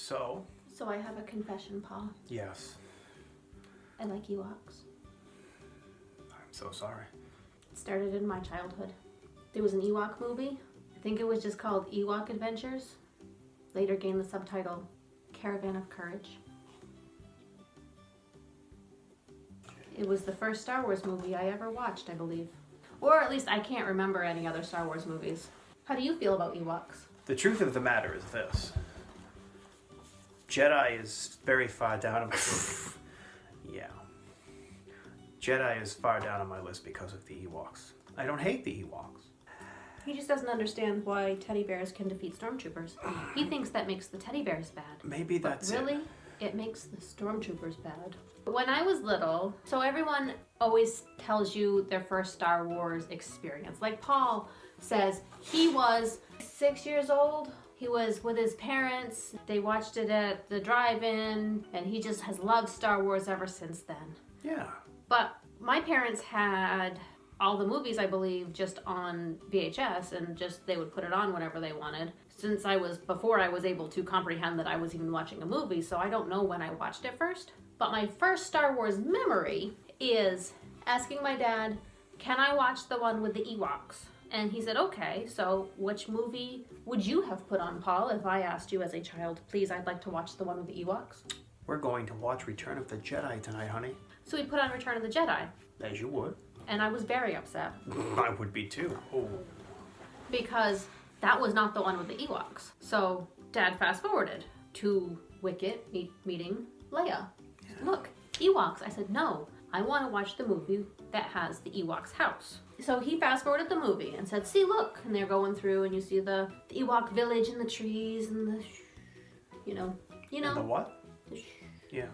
So? So I have a confession, Paul. Yes. I like Ewoks. I'm so sorry. It started in my childhood. There was an Ewok movie. I think it was just called Ewok Adventures. Later gained the subtitle Caravan of Courage. It was the first Star Wars movie I ever watched, I believe. Or at least I can't remember any other Star Wars movies. How do you feel about Ewoks? The truth of the matter is this. Jedi is very far down on my... yeah. Jedi is far down on my list because of the Ewoks. I don't hate the Ewoks. He just doesn't understand why teddy bears can defeat stormtroopers. He thinks that makes the teddy bears bad. Maybe that's but really, it makes the stormtroopers bad. When I was little, so everyone always tells you their first Star Wars experience. Like Paul says, he was 6 years old. He was with his parents. They watched it at the drive-in, and he just has loved Star Wars ever since then. Yeah. But my parents had all the movies, I believe, just on VHS, and just they would put it on whenever they wanted. Since before I was able to comprehend that I was even watching a movie, so I don't know when I watched it first. But my first Star Wars memory is asking my dad, can I watch the one with the Ewoks? And he said, okay, so which movie would you have put on, Paul, if I asked you as a child, please, I'd like to watch the one with the Ewoks? We're going to watch Return of the Jedi tonight, honey. So he put on Return of the Jedi. As you would. And I was very upset. I would be too. Oh. Because that was not the one with the Ewoks. So Dad fast forwarded to Wicket meeting Leia. Yeah. Look, Ewoks. I said, no, I want to watch the movie that has the Ewoks house. So he fast forwarded the movie and said, see, look. And they're going through and you see the Ewok village and the trees and the, you know. And the what? Yeah.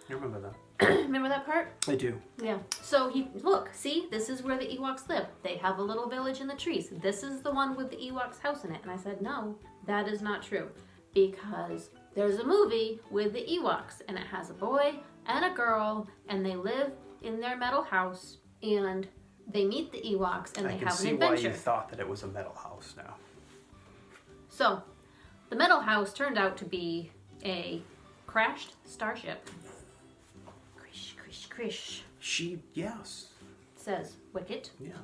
You remember that. Remember that part? I do. Yeah. So look, see, this is where the Ewoks live. They have a little village in the trees. This is the one with the Ewoks house in it. And I said, no, that is not true. Because there's a movie with the Ewoks and it has a boy and a girl and they live in their metal house and they meet the Ewoks and they have an adventure. I can see why you thought that it was a metal house now. So, the metal house turned out to be a crashed starship. Krish. Yes. Says Wicket. Yes.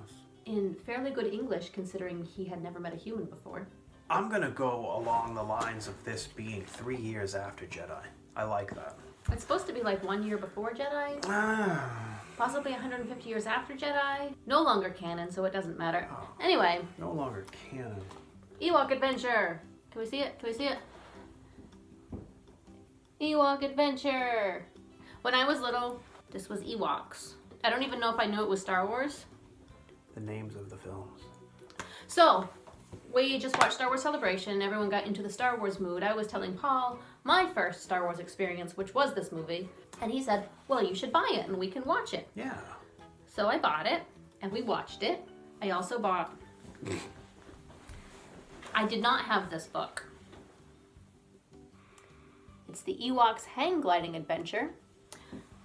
In fairly good English, considering he had never met a human before. I'm gonna go along the lines of this being 3 years after Jedi. I like that. It's supposed to be like 1 year before Jedi. Possibly 150 years after Jedi. No longer canon, so it doesn't matter. Oh, anyway. No longer canon. Ewok Adventure. Can we see it? Can we see it? Ewok Adventure. When I was little, this was Ewoks. I don't even know if I knew it was Star Wars. The names of the films. So, we just watched Star Wars Celebration. Everyone got into the Star Wars mood. I was telling Paul my first Star Wars experience, which was this movie. And he said, well, you should buy it and we can watch it. Yeah. So I bought it and we watched it. I also bought... I did not have this book. It's the Ewoks Hang Gliding Adventure.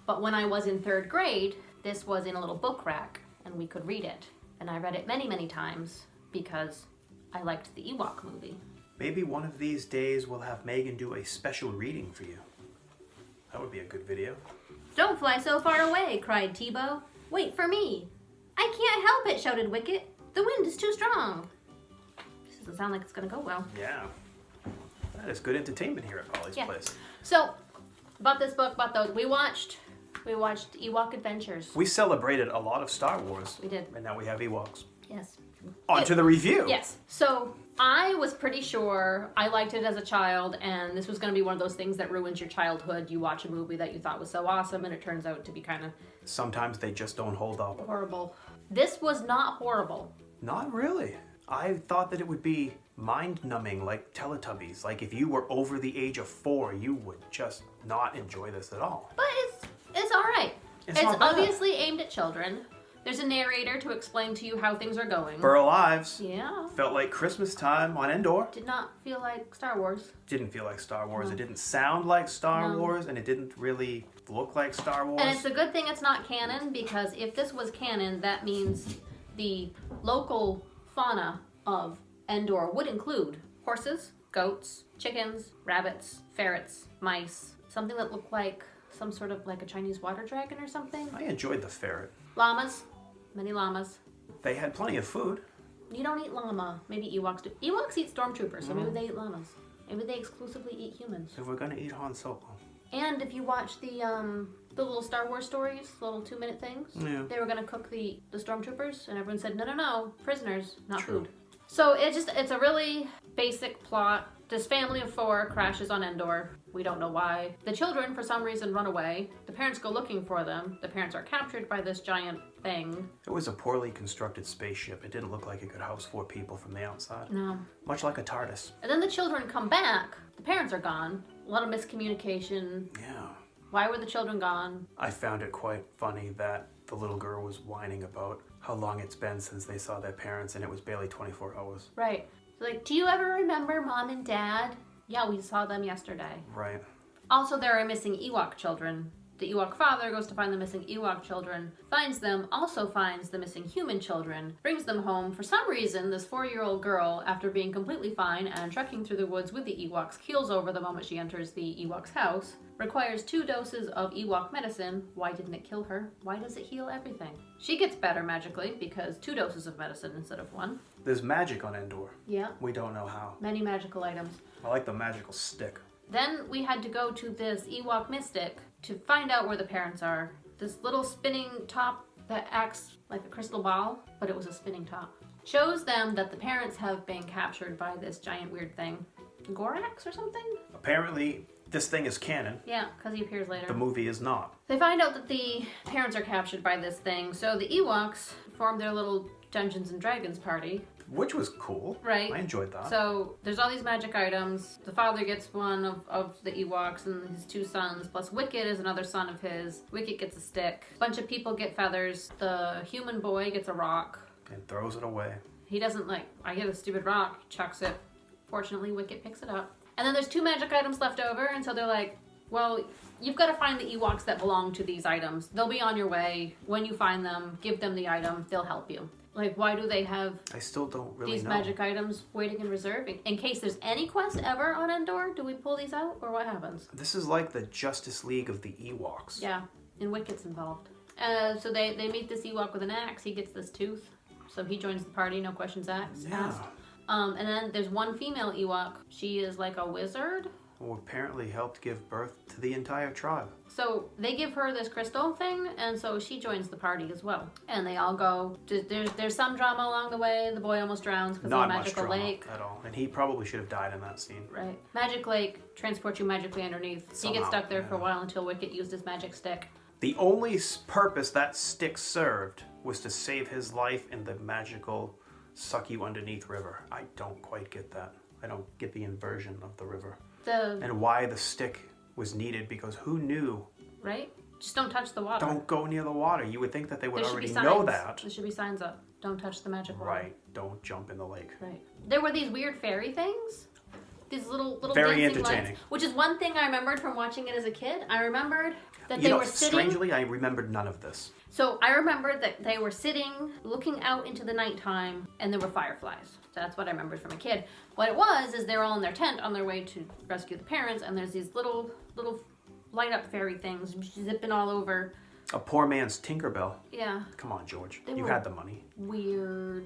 But when I was in 3rd grade, this was in a little book rack and we could read it. And I read it many, many times because I liked the Ewok movie. Maybe one of these days we'll have Megan do a special reading for you. That would be a good video. Don't fly so far away, cried Tebow. Wait for me. I can't help it, shouted Wicket. The wind is too strong. This doesn't sound like it's gonna go well. Yeah. That is good entertainment here at Paulie's Place. So, bought this book, bought those. We watched Ewok Adventures. We celebrated a lot of Star Wars. We did. And now we have Ewoks. Yes. On to the review. Yes. So I was pretty sure I liked it as a child, and this was going to be one of those things that ruins your childhood. You watch a movie that you thought was so awesome, and it turns out to be kind of... Sometimes they just don't hold up. Horrible. This was not horrible. Not really. I thought that it would be mind-numbing like Teletubbies. Like if you were over the age of 4, you would just not enjoy this at all. But it's all right. It's not bad. Obviously aimed at children. There's a narrator to explain to you how things are going. For our lives. Yeah. Felt like Christmas time on Endor. Did not feel like Star Wars. Didn't feel like Star Wars. No. It didn't sound like Star Wars, and it didn't really look like Star Wars. And it's a good thing it's not canon, because if this was canon, that means the local fauna of Endor would include horses, goats, chickens, rabbits, ferrets, mice, something that looked like some sort of like a Chinese water dragon or something. I enjoyed the ferret. Llamas, many llamas. They had plenty of food. You don't eat llama. Maybe Ewoks do. Ewoks eat stormtroopers, so maybe they eat llamas. Maybe they exclusively eat humans. If we're gonna eat Han Solo. And if you watch the little Star Wars stories, little 2-minute things, they were gonna cook the stormtroopers, and everyone said, no, prisoners, not food. So it's a really basic plot. This family of 4 crashes on Endor. We don't know why. The children, for some reason, run away. The parents go looking for them. The parents are captured by this giant thing. It was a poorly constructed spaceship. It didn't look like it could house 4 people from the outside. No. Much like a TARDIS. And then the children come back. The parents are gone. A lot of miscommunication. Yeah. Why were the children gone? I found it quite funny that the little girl was whining about how long it's been since they saw their parents, and it was barely 24 hours. Right. Like, do you ever remember Mom and Dad? Yeah, we saw them yesterday. Right. Also, there are missing Ewok children. The Ewok father goes to find the missing Ewok children, finds them, also finds the missing human children, brings them home. For some reason, this 4-year-old girl, after being completely fine and trekking through the woods with the Ewoks, keels over the moment she enters the Ewok's house, requires 2 doses of Ewok medicine. Why didn't it kill her? Why does it heal everything? She gets better magically because 2 doses of medicine instead of 1. There's magic on Endor. Yeah. We don't know how. Many magical items. I like the magical stick. Then we had to go to this Ewok mystic to find out where the parents are. This little spinning top that acts like a crystal ball, but it was a spinning top. Shows them that the parents have been captured by this giant weird thing. Gorax or something? Apparently, this thing is canon. Yeah, because he appears later. The movie is not. They find out that the parents are captured by this thing, so the Ewoks form their little Dungeons and Dragons party. Which was cool. Right. I enjoyed that. So there's all these magic items. The father gets one of the Ewoks and his 2 sons, plus Wicket is another son of his. Wicket gets a stick. A bunch of people get feathers. The human boy gets a rock. And throws it away. He doesn't I get a stupid rock, chucks it. Fortunately, Wicket picks it up. And then there's 2 magic items left over, and so they're like, well, you've got to find the Ewoks that belong to these items. They'll be on your way. When you find them, give them the item. They'll help you. Like, why do they have I still don't really these know. magic items waiting in reserve? In case there's any quest ever on Endor, do we pull these out, or what happens? This is like the Justice League of the Ewoks. Yeah, and Wicket's involved. So they meet this Ewok with an axe. He gets this tooth. So he joins the party, no questions asked. Yeah. And then there's one female Ewok. She is like a wizard. Who apparently helped give birth to the entire tribe. So they give her this crystal thing, and so she joins the party as well. And they all go. There's some drama along the way. The boy almost drowns because of a magical Not much drama lake. at all. And he probably should have died in that scene. Right. Magic lake transports you magically underneath. He gets Somehow, stuck there for a while until Wicket used his magic stick. The only purpose that stick served was to save his life in the magical suck you underneath river. I don't quite get that. I don't get the inversion of the river. And why the stick was needed, because who knew? Right? Just don't touch the water. Don't go near the water. You would think that they would There should already be signs. know that. There should be signs up. Don't touch the magic water. Right. Don't jump in the lake. Right. There were these weird fairy things. These little Very dancing entertaining. lights, which is one thing I remembered from watching it as a kid. I remembered that they were sitting. Strangely, I remembered none of this. So I remembered that they were sitting, looking out into the nighttime, and there were fireflies. So that's what I remembered from a kid. What it was is they're all in their tent on their way to rescue the parents, and there's these little light up fairy things zipping all over. A poor man's Tinkerbell. Yeah. Come on, George. They You were had the money. Weird,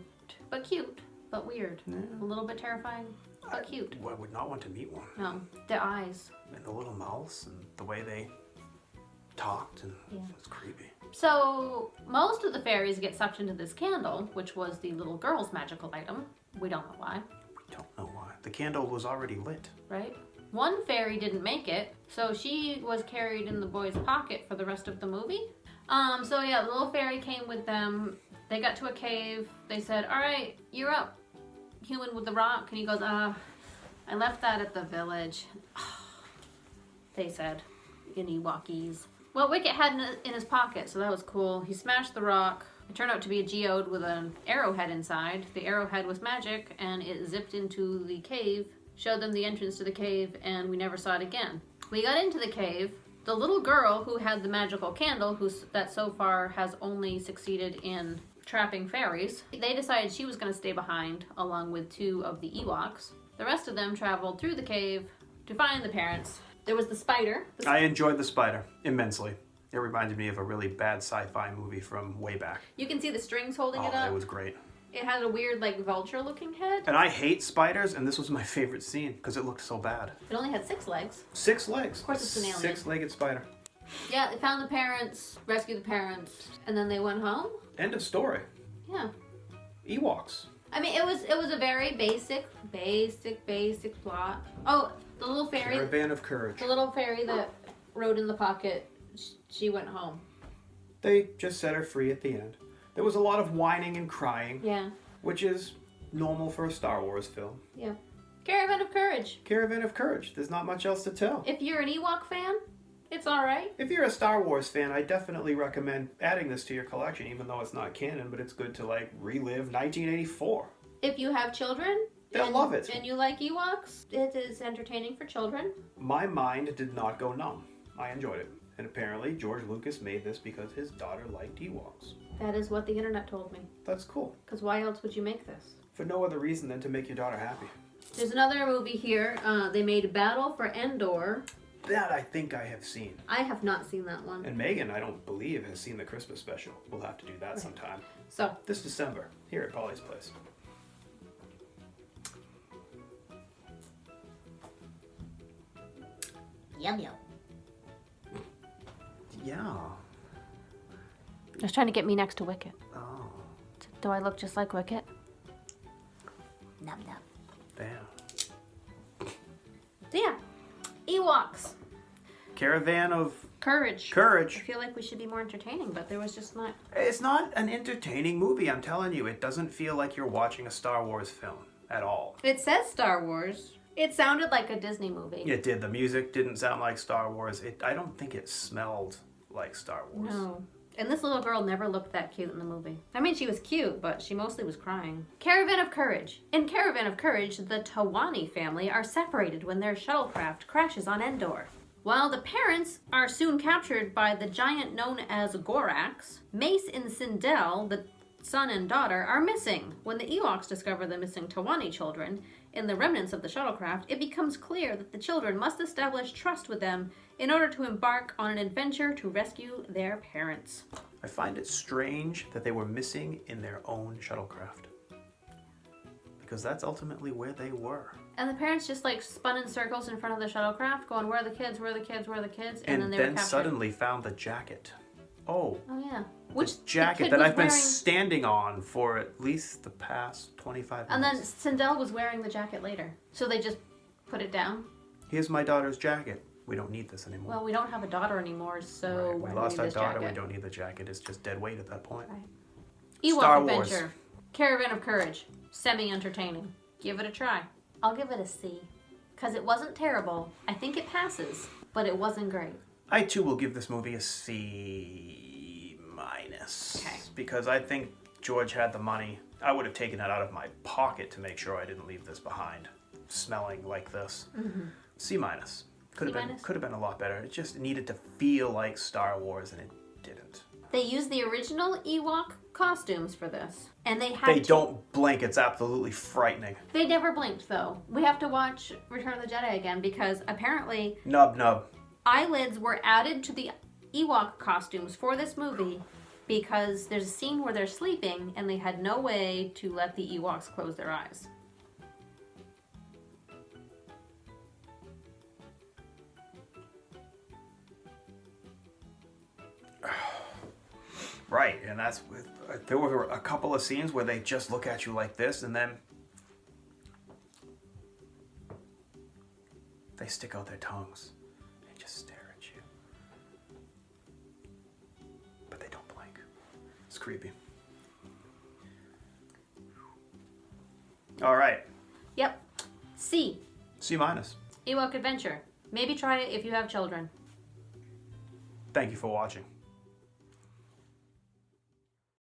but cute, but weird. Yeah. A little bit terrifying, but cute. I would not want to meet one. No, their eyes. And the little mouths and the way they talked, and Yeah. it was creepy. So most of the fairies get sucked into this candle, which was the little girl's magical item. We don't know why, We don't know why. The candle was already lit. right? One fairy didn't make it, so she was carried in the boy's pocket for the rest of the movie. So yeah, the little fairy came with them. They got to a cave. They said, all right, you're up, human with the rock. And he goes, I left that at the village. They said, in Ewokies. Well, Wicket had it in his pocket, so that was cool. He smashed the rock. It turned out to be a geode with an arrowhead inside. The arrowhead was magic, and it zipped into the cave, showed them the entrance to the cave, and we never saw it again. We got into the cave. The little girl who had the magical candle, that so far has only succeeded in trapping fairies, they decided she was going to stay behind along with 2 of the Ewoks. The rest of them traveled through the cave to find the parents. There was the spider. I enjoyed the spider immensely. It reminded me of a really bad sci-fi movie from way back. You can see the strings holding it up. It was great. It had a weird, like, vulture-looking head. And I hate spiders, and this was my favorite scene because it looked so bad. It only had 6 legs. 6 legs. Of course it's an alien. 6-legged spider. Yeah, they found the parents, rescued the parents, and then they went home. End of story. Yeah. Ewoks. I mean, it was a very basic plot. Oh, the little fairy. Caravan of Courage. The little fairy that rode in the pocket, she went home. They just set her free at the end. There was a lot of whining and crying. Yeah. Which is normal for a Star Wars film. Yeah. Caravan of Courage. Caravan of Courage. There's not much else to tell. If you're an Ewok fan, it's alright. If you're a Star Wars fan, I definitely recommend adding this to your collection, even though it's not canon, but it's good to, like, relive 1984. If you have children... They'll love it. And you like Ewoks, it is entertaining for children. My mind did not go numb. I enjoyed it. And apparently, George Lucas made this because his daughter liked Ewoks. That is what the internet told me. That's cool. Because why else would you make this? For no other reason than to make your daughter happy. There's another movie here. They made Battle for Endor. That I think I have seen. I have not seen that one. And Megan, I don't believe, has seen the Christmas special. We'll have to do that sometime. So. This December, here at Paulie's place. Yum yum. Yeah. Just trying to get me next to Wicket. Oh. Do I look just like Wicket? Num num. Damn. So yeah, Ewoks. Caravan of Courage. I feel like we should be more entertaining, but there was just not... It's not an entertaining movie, I'm telling you. It doesn't feel like you're watching a Star Wars film at all. It says Star Wars. It sounded like a Disney movie. It did. The music didn't sound like Star Wars. I don't think it smelled like Star Wars. No. And this little girl never looked that cute in the movie. I mean, she was cute, but she mostly was crying. Caravan of Courage. In Caravan of Courage, the Tawani family are separated when their shuttlecraft crashes on Endor. While the parents are soon captured by the giant known as Gorax, Mace and Sindel, the son and daughter, are missing. When the Ewoks discover the missing Tawani children in the remnants of the shuttlecraft, it becomes clear that the children must establish trust with them in order to embark on an adventure to rescue their parents. I find it strange that they were missing in their own shuttlecraft. Because that's ultimately where they were. And the parents just like spun in circles in front of the shuttlecraft going, where are the kids, where are the kids, where are the kids? And then they were captured. suddenly found the jacket. Oh yeah. Which jacket that I've been standing on for at least the past 25 minutes. And then Sindel was wearing the jacket later. So they just put it down. Here's my daughter's jacket. We don't need this anymore. Well, we don't have a daughter anymore, so right. We lost our daughter. We don't need the jacket. It's just dead weight at that point. Right. Ewok Adventure. Caravan of Courage. Semi-entertaining. Give it a try. I'll give it a C. Because it wasn't terrible. I think it passes, but it wasn't great. I too will give this movie a C minus. Okay. Because I think George had the money. I would have taken it out of my pocket to make sure I didn't leave this behind, smelling like this. Mm-hmm. C minus. Could have been a lot better. It just needed to feel like Star Wars, and it didn't. They used the original Ewok costumes for this, and they don't blink. It's absolutely frightening. They never blinked, though. We have to watch Return of the Jedi again because apparently Nub. eyelids were added to the Ewok costumes for this movie because there's a scene where they're sleeping and they had no way to let the Ewoks close their eyes. Right, and that's with, there were a couple of scenes where they just look at you like this and then they stick out their tongues and just stare at you. But they don't blink. It's creepy. All right. Yep. C. C minus. Ewok Adventure. Maybe try it if you have children. Thank you for watching.